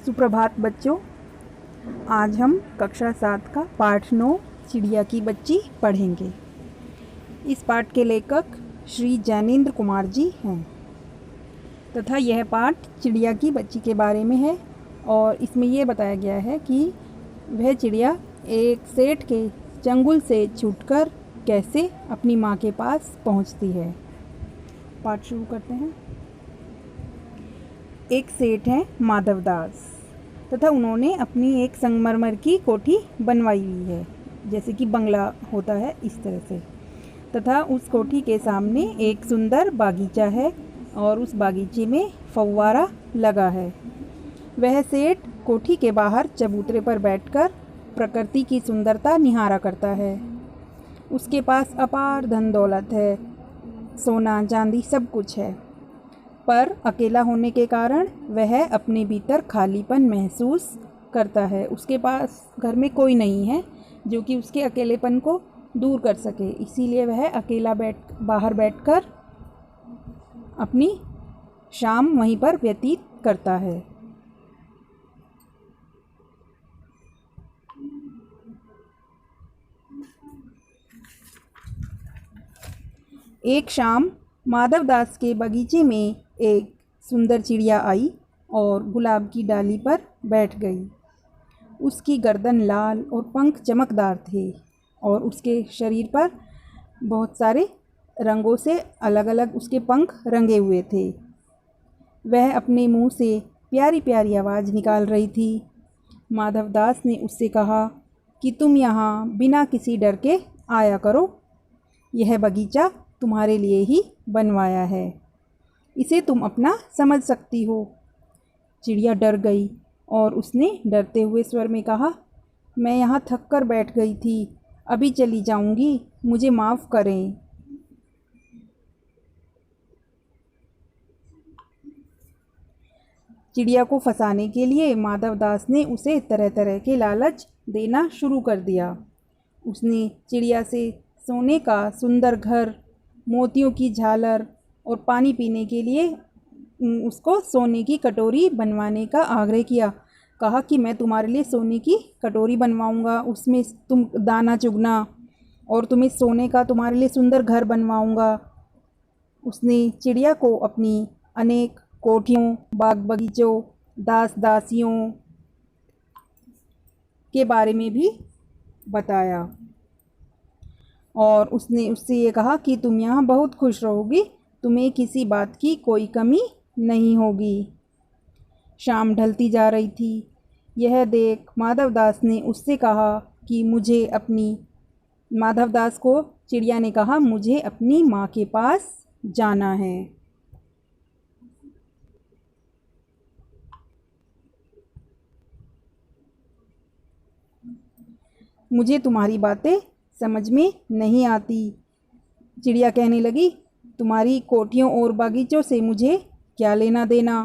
सुप्रभात बच्चों। आज हम कक्षा 7 का पाठ 9 चिड़िया की बच्ची पढ़ेंगे। इस पाठ के लेखक श्री जैनेन्द्र कुमार जी हैं तथा यह पाठ चिड़िया की बच्ची के बारे में है और इसमें यह बताया गया है कि वह चिड़िया एक सेठ के चंगुल से छूटकर कैसे अपनी माँ के पास पहुँचती है। पाठ शुरू करते हैं। एक सेठ हैं माधवदास तथा उन्होंने अपनी एक संगमरमर की कोठी बनवाई हुई है, जैसे कि बंगला होता है इस तरह से। तथा उस कोठी के सामने एक सुंदर बागीचा है और उस बागीचे में फव्वारा लगा है। वह सेठ कोठी के बाहर चबूतरे पर बैठकर प्रकृति की सुंदरता निहारा करता है। उसके पास अपार धन दौलत है, सोना चांदी सब कुछ है, पर अकेला होने के कारण वह अपने भीतर खालीपन महसूस करता है। उसके पास घर में कोई नहीं है जो कि उसके अकेलेपन को दूर कर सके, इसीलिए वह अकेला बाहर बैठकर अपनी शाम वहीं पर व्यतीत करता है। एक शाम माधवदास के बगीचे में एक सुंदर चिड़िया आई और गुलाब की डाली पर बैठ गई। उसकी गर्दन लाल और पंख चमकदार थे और उसके शरीर पर बहुत सारे रंगों से अलग अलग उसके पंख रंगे हुए थे। वह अपने मुंह से प्यारी प्यारी आवाज़ निकाल रही थी। माधवदास ने उससे कहा कि तुम यहाँ बिना किसी डर के आया करो, यह बगीचा तुम्हारे लिए ही बनवाया है, इसे तुम अपना समझ सकती हो। चिड़िया डर गई और उसने डरते हुए स्वर में कहा, मैं यहाँ थक कर बैठ गई थी, अभी चली जाऊंगी, मुझे माफ़ करें। चिड़िया को फंसाने के लिए माधवदास ने उसे तरह तरह के लालच देना शुरू कर दिया। उसने चिड़िया से सोने का सुंदर घर, मोतियों की झालर और पानी पीने के लिए उसको सोने की कटोरी बनवाने का आग्रह किया। कहा कि मैं तुम्हारे लिए सोने की कटोरी बनवाऊंगा, उसमें तुम दाना चुगना और तुम्हें सोने का तुम्हारे लिए सुंदर घर बनवाऊंगा। उसने चिड़िया को अपनी अनेक कोठियों, बाग बगीचों, दास दासियों के बारे में भी बताया और उसने उससे ये कहा कि तुम यहाँ बहुत खुश रहोगी, तुम्हें किसी बात की कोई कमी नहीं होगी। शाम ढलती जा रही थी। यह देख माधवदास ने उससे कहा कि माधवदास को चिड़िया ने कहा, मुझे अपनी माँ के पास जाना है। मुझे तुम्हारी बातें समझ में नहीं आती। चिड़िया कहने लगी, तुम्हारी कोठियों और बागीचों से मुझे क्या लेना देना।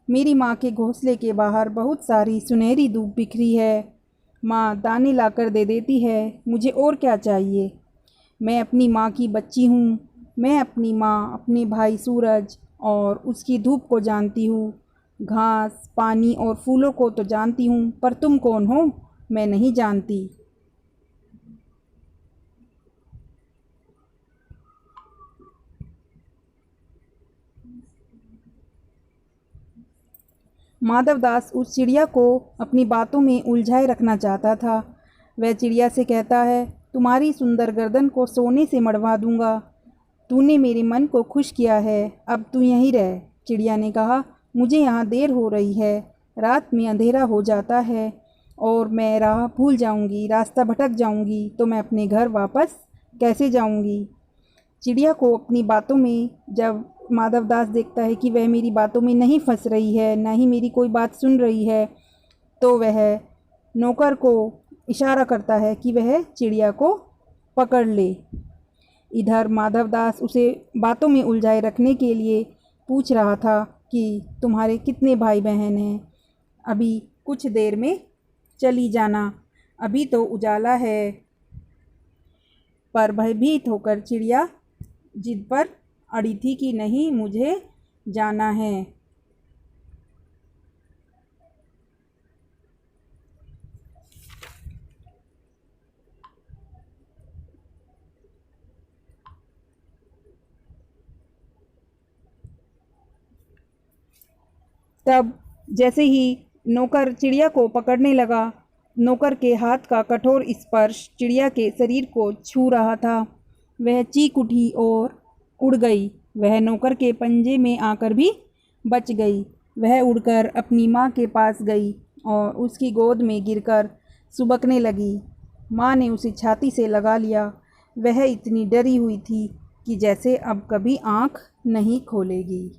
मेरी माँ के घोंसले के बाहर बहुत सारी सुनहरी धूप बिखरी है, माँ दाने लाकर दे देती है, मुझे और क्या चाहिए। मैं अपनी माँ की बच्ची हूँ, मैं अपनी माँ, अपने भाई सूरज और उसकी धूप को जानती हूँ, घास, पानी और फूलों को तो जानती हूँ, पर तुम कौन हो मैं नहीं जानती। माधवदास उस चिड़िया को अपनी बातों में उलझाए रखना चाहता था। वह चिड़िया से कहता है, तुम्हारी सुंदर गर्दन को सोने से मढ़वा दूंगा, तूने मेरे मन को खुश किया है, अब तू यहीं रह। चिड़िया ने कहा, मुझे यहाँ देर हो रही है, रात में अंधेरा हो जाता है और मैं राह भूल जाऊंगी, रास्ता भटक जाऊंगी, तो मैं अपने घर वापस कैसे जाऊंगी। चिड़िया को अपनी बातों में जब माधवदास देखता है कि वह मेरी बातों में नहीं फंस रही है, ना ही मेरी कोई बात सुन रही है, तो वह नौकर को इशारा करता है कि वह चिड़िया को पकड़ ले। इधर माधवदास उसे बातों में उलझाए रखने के लिए पूछ रहा था कि तुम्हारे कितने भाई बहन हैं, अभी कुछ देर में चली जाना, अभी तो उजाला है। पर भयभीत होकर चिड़िया जिद पर अड़ी थी कि नहीं, मुझे जाना है। तब जैसे ही नौकर चिड़िया को पकड़ने लगा, नौकर के हाथ का कठोर स्पर्श चिड़िया के शरीर को छू रहा था। वह चीख उठी और उड़ गई। वह नौकर के पंजे में आकर भी बच गई। वह उड़कर अपनी माँ के पास गई और उसकी गोद में गिरकर सुबकने लगी। माँ ने उसे छाती से लगा लिया। वह इतनी डरी हुई थी कि जैसे अब कभी आँख नहीं खोलेगी।